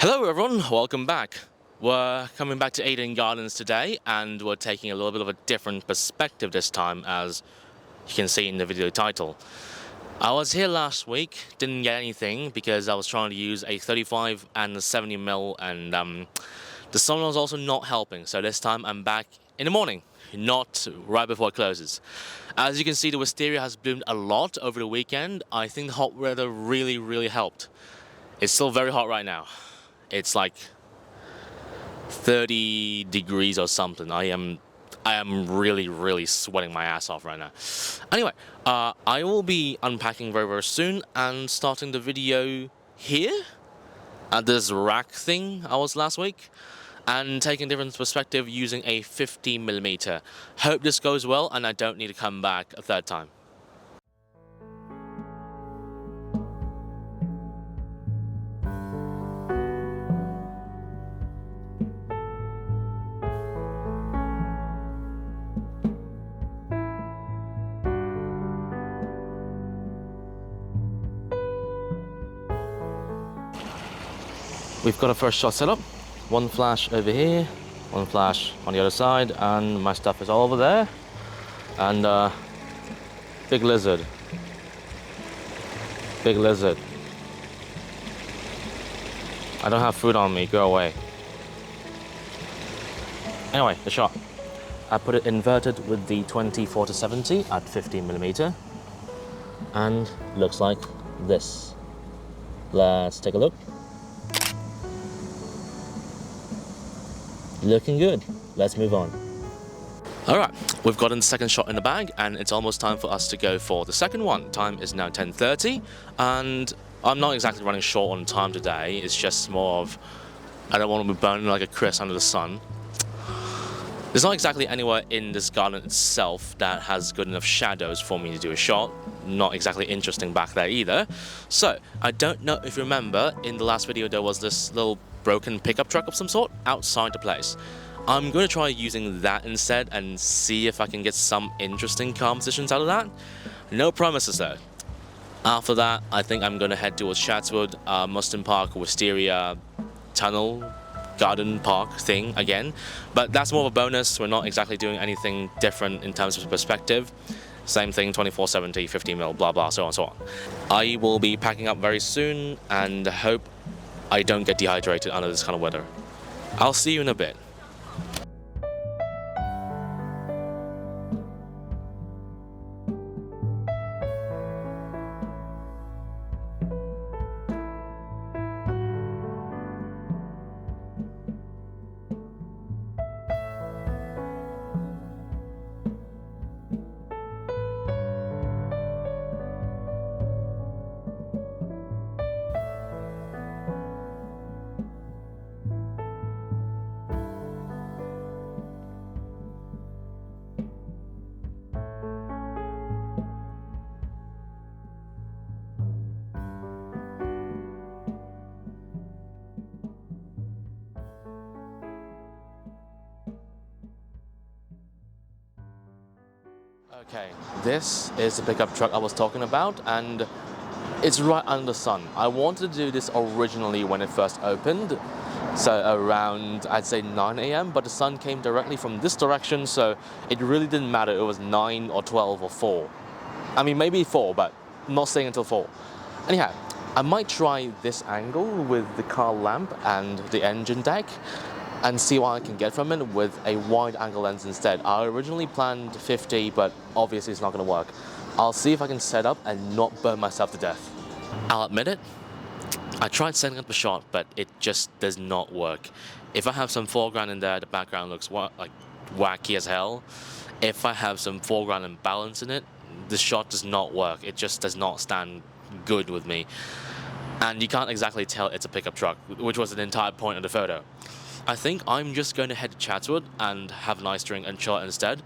Hello everyone, welcome back. We're coming back to Eden Gardens today and we're taking a little bit of a different perspective this time, as you can see in the video title. I was here last week, didn't get anything because I was trying to use a 35 and a 70mm and the sun was also not helping, so this time I'm back in the morning, not right before it closes. As you can see, the wisteria has bloomed a lot over the weekend. I think the hot weather really helped. It's still very hot right now. It's like 30 degrees or something. I am really sweating my ass off right now. Anyway, I will be unpacking very soon and starting the video here at this rack thing I was last week and taking a different perspective using a 50mm. Hope this goes well and I don't need to come back a third time. We've got a first shot set up. One flash over here, one flash on the other side, and my stuff is all over there. And big lizard. Big lizard. I don't have food on me, go away. Anyway, the shot. I put it inverted with the 24-70 at 50mm. And looks like this. Let's take a look. Looking good. Let's move on. Alright, we've gotten the second shot in the bag and it's almost time for us to go for the second one. Time is now 10:30 and I'm not exactly running short on time today. It's just more of I don't want to be burning like a Chris under the sun. There's not exactly anywhere in this garden itself that has good enough shadows for me to do a shot. Not exactly interesting back there either. So, I don't know if you remember, in the last video there was this little broken pickup truck of some sort outside the place. I'm going to try using that instead and see if I can get some interesting compositions out of that. No promises though. After that, I think I'm going to head towards Chatswood, Muston Park, Wisteria, Tunnel, Garden Park thing again. But that's more of a bonus. We're not exactly doing anything different in terms of perspective. Same thing, 24-70, 50mm, blah blah, so on and so on. I will be packing up very soon and hope I don't get dehydrated under this kind of weather. I'll see you in a bit. Okay, this is the pickup truck I was talking about and it's right under the sun. I wanted to do this originally when it first opened, so around I'd say 9 AM, but the sun came directly from this direction, so it really didn't matter it was 9 or 12 or 4. I mean maybe 4, but not staying until 4. Anyhow, I might try this angle with the car lamp and the engine deck and see what I can get from it with a wide angle lens instead. I originally planned 50, but obviously it's not going to work. I'll see if I can set up and not burn myself to death. I'll admit it, I tried setting up a shot, but it just does not work. If I have some foreground in there, the background looks like wacky as hell. If I have some foreground and balance in it, the shot does not work. It just does not stand good with me. And you can't exactly tell it's a pickup truck, which was an entire point of the photo. I think I'm just going to head to Chatswood and have a nice drink and chill instead.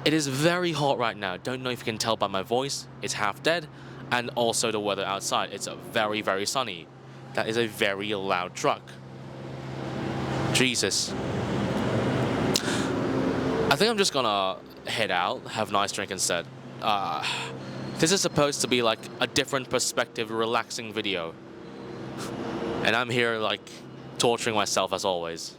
It is very hot right now. Don't know if you can tell by my voice. It's half dead. And also the weather outside. It's very sunny. That is a very loud truck. Jesus. I think I'm just gonna head out, have a nice drink instead. This is supposed to be like a different perspective, relaxing video. And I'm here like torturing myself as always.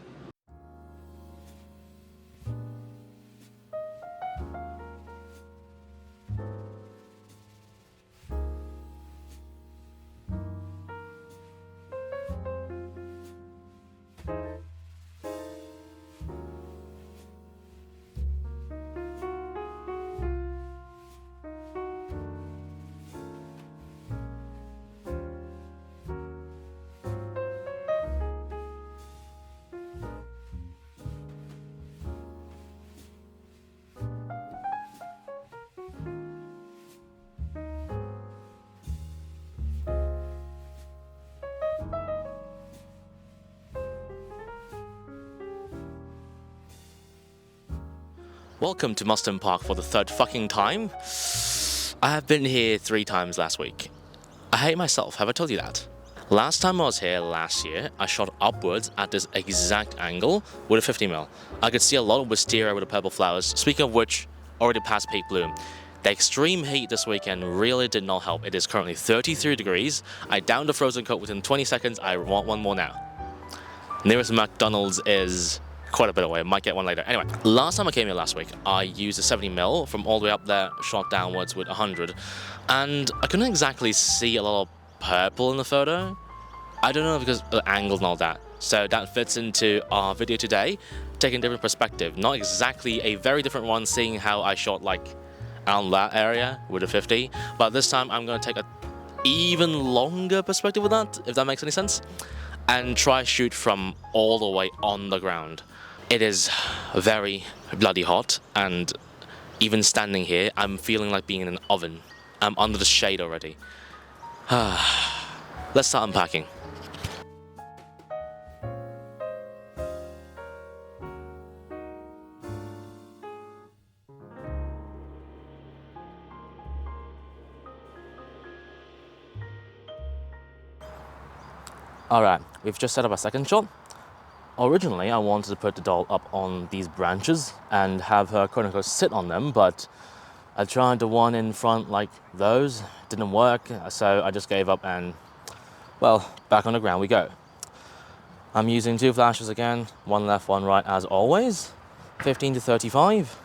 Welcome to Mustang Park for the third fucking time. I have been here 3 times last week. I hate myself, have I told you that? Last time I was here last year, I shot upwards at this exact angle with a 50mm. I could see a lot of wisteria with the purple flowers, speaking of which, already past peak bloom. The extreme heat this weekend really did not help. It is currently 33 degrees. I downed the frozen Coke within 20 seconds, I want one more now. Nearest McDonald's is quite a bit away, might get one later. Anyway, last time I came here last week, I used a 70mm from all the way up there, shot downwards with 100, and I couldn't exactly see a lot of purple in the photo. I don't know because of the angle and all that. So that fits into our video today, taking a different perspective. Not exactly a very different one, seeing how I shot like around that area with a 50, but this time I'm going to take a even longer perspective with that, if that makes any sense, and try shoot from all the way on the ground. It is very bloody hot, and even standing here, I'm feeling like being in an oven. I'm under the shade already. Let's start unpacking. Alright, we've just set up a second shot. Originally, I wanted to put the doll up on these branches and have her quote-unquote sit on them, but I tried the one in front like those, didn't work, so I just gave up and, well, back on the ground we go. I'm using 2 flashes again, one left, one right as always, 15 to 35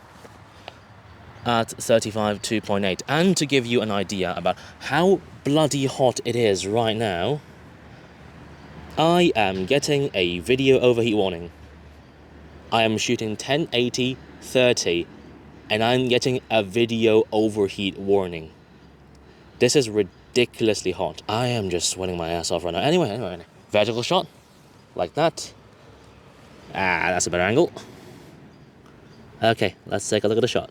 at 35 2.8. And to give you an idea about how bloody hot it is right now, I am getting a video overheat warning. I am shooting 1080 30 and I'm getting a video overheat warning. This is ridiculously hot. I am just sweating my ass off right now. Anyway. Vertical shot, like that. That's a better angle. Okay, let's take a look at the shot.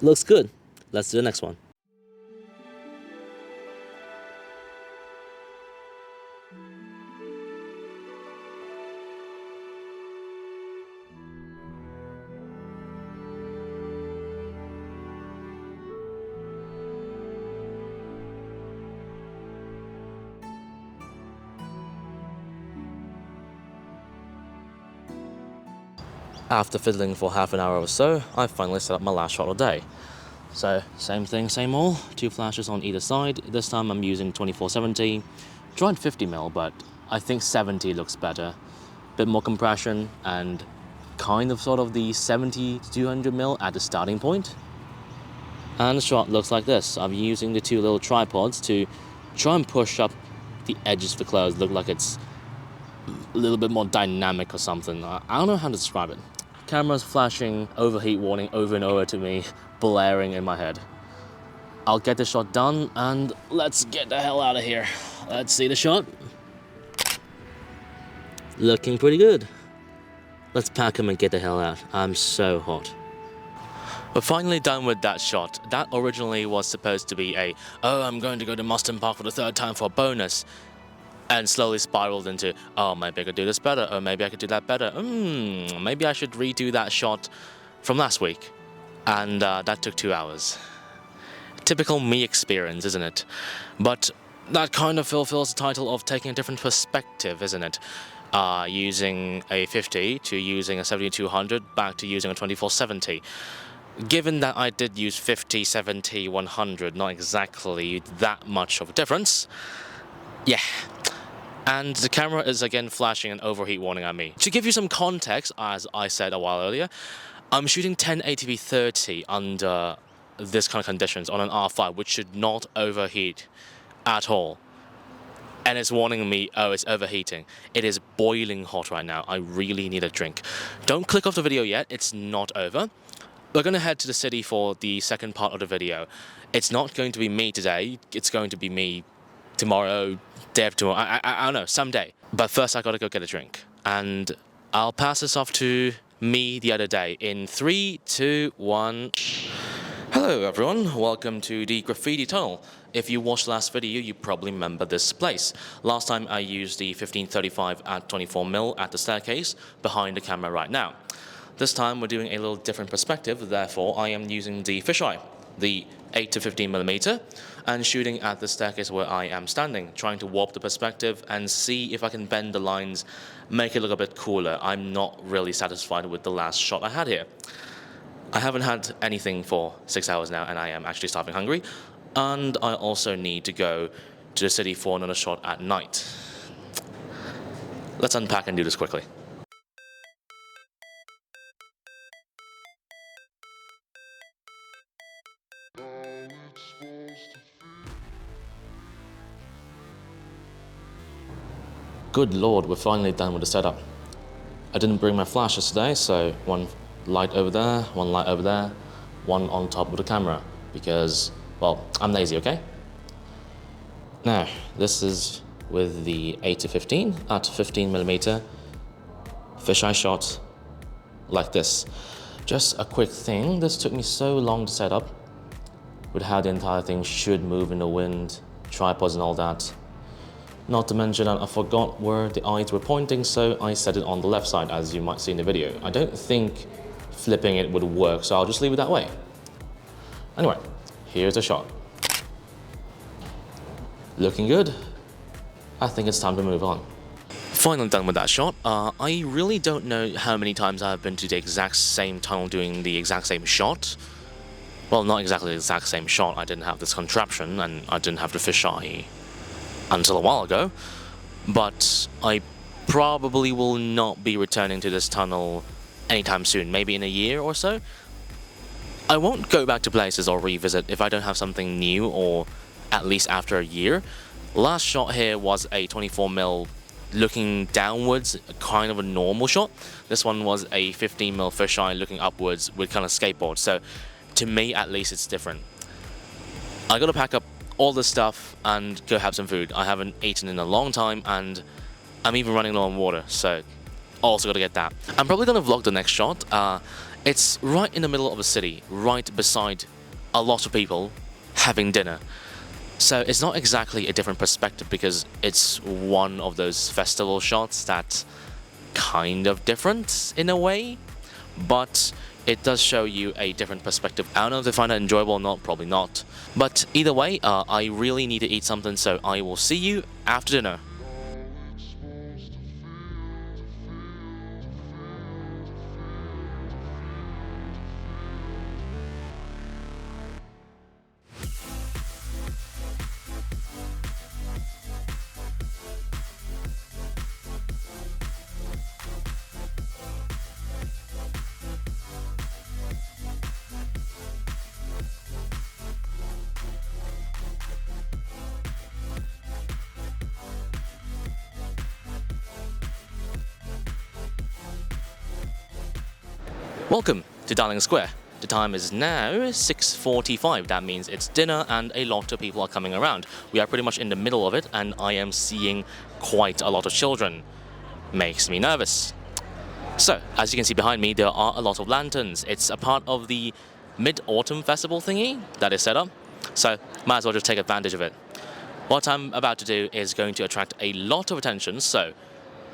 Looks good. Let's do the next one. After fiddling for half an hour or so, I finally set up my last shot of the day. So, same thing, same all, 2 flashes on either side. This time I'm using 24-70, tried 50mm, but I think 70 looks better. Bit more compression and kind of sort of the 70 to 200mm at the starting point. And the shot looks like this. I'm using the 2 little tripods to try and push up the edges of the clouds, look like it's a little bit more dynamic or something. I don't know how to describe it. Camera's flashing overheat warning over and over to me, blaring in my head. I'll get the shot done and let's get the hell out of here. Let's see the shot. Looking pretty good. Let's pack him and get the hell out. I'm so hot. We're finally done with that shot. That originally was supposed to be a, oh, I'm going to go to Mustang Park for the 3rd time for a bonus. And slowly spiraled into, oh, maybe I could do this better, or maybe I could do that better. Maybe I should redo that shot from last week. And that took 2 hours. Typical me experience, isn't it? But that kind of fulfills the title of taking a different perspective, isn't it? Using a 50 to using a 70-200, back to using a 24-70. Given that I did use 50, 70, 100, not exactly that much of a difference, yeah. And the camera is again flashing an overheat warning at me. To give you some context, as I said a while earlier, I'm shooting 1080p 30 under this kind of conditions on an R5, which should not overheat at all. And it's warning me, oh, it's overheating. It is boiling hot right now. I really need a drink. Don't click off the video yet, it's not over. We're going to head to the city for the second part of the video. It's not going to be me today, it's going to be me tomorrow, day after tomorrow, I don't know, someday. But first I gotta go get a drink. And I'll pass this off to me the other day in 3, 2, 1. Hello everyone, welcome to the graffiti tunnel. If you watched the last video, you probably remember this place. Last time I used the 1535 at 24mm at the staircase behind the camera right now. This time we're doing a little different perspective, therefore I am using the fisheye, the 8 to 15mm, and shooting at the staircase where I am standing, trying to warp the perspective and see if I can bend the lines, make it look a bit cooler. I'm not really satisfied with the last shot I had here. I haven't had anything for 6 hours now and I am actually starving hungry, and I also need to go to the city for another shot at night. Let's unpack and do this quickly. Good lord, we're finally done with the setup. I didn't bring my flashes today, so one light over there, one light over there, one on top of the camera, because, well, I'm lazy, okay? Now, this is with the 8 to 15 at 15mm fisheye shot like this. Just a quick thing, this took me so long to set up with how the entire thing should move in the wind, tripods and all that. Not to mention that I forgot where the eyes were pointing, so I set it on the left side, as you might see in the video. I don't think flipping it would work, so I'll just leave it that way. Anyway, here's the shot. Looking good. I think it's time to move on. Finally done with that shot. I really don't know how many times I've been to the exact same tunnel doing the exact same shot. Well, not exactly the exact same shot. I didn't have this contraption, and I didn't have the fisheye until a while ago, but I probably will not be returning to this tunnel anytime soon, maybe in a year or so. I won't go back to places or revisit if I don't have something new, or at least after a year. Last shot here was a 24mm looking downwards, kind of a normal shot. This one was a 15mm fisheye looking upwards with kind of skateboard, so to me at least it's different. I gotta pack up all this stuff and go have some food. I haven't eaten in a long time and I'm even running low on water, so also gotta get that. I'm probably gonna vlog the next shot. It's right in the middle of a city, right beside a lot of people having dinner. So it's not exactly a different perspective because it's one of those festival shots that's kind of different in a way, but it does show you a different perspective. I don't know if they find it enjoyable or not, probably not. But either way, I really need to eat something, so I will see you after dinner. Welcome to Darling Square. The time is now 6:45. That means it's dinner and a lot of people are coming around. We are pretty much in the middle of it and I am seeing quite a lot of children. Makes me nervous. So, as you can see behind me, there are a lot of lanterns. It's a part of the Mid-Autumn Festival thingy that is set up. So, might as well just take advantage of it. What I'm about to do is going to attract a lot of attention, so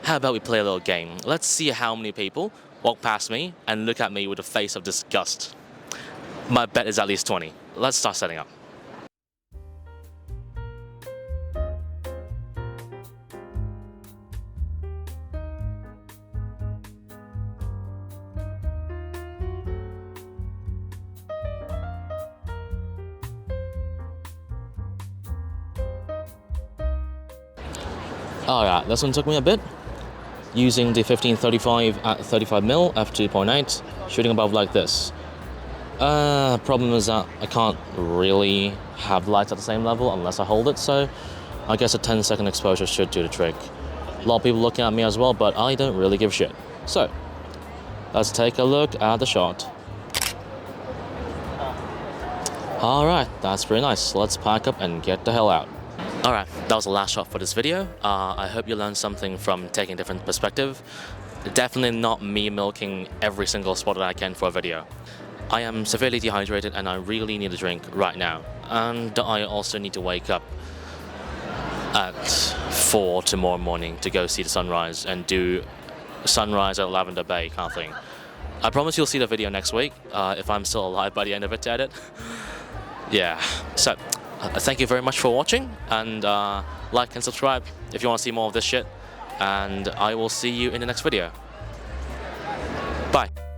how about we play a little game? Let's see how many people walk past me and look at me with a face of disgust. My bet is at least 20. Let's start setting up. Alright, this one took me a bit. Using the 1535 at 35mm f2.8, shooting above like this. Problem is that I can't really have lights at the same level unless I hold it, so I guess a 10-second exposure should do the trick. A lot of people looking at me as well, but I don't really give a shit. So, let's take a look at the shot. Alright, that's pretty nice. Let's pack up and get the hell out. Alright, that was the last shot for this video. I hope you learned something from taking a different perspective. Definitely not me milking every single spot that I can for a video. I am severely dehydrated and I really need a drink right now. And I also need to wake up at 4 tomorrow morning to go see the sunrise and do sunrise at Lavender Bay kind of thing. I promise you'll see the video next week, if I'm still alive by the end of it to edit. Yeah, so thank you very much for watching, and like and subscribe if you want to see more of this shit, and I will see you in the next video. Bye.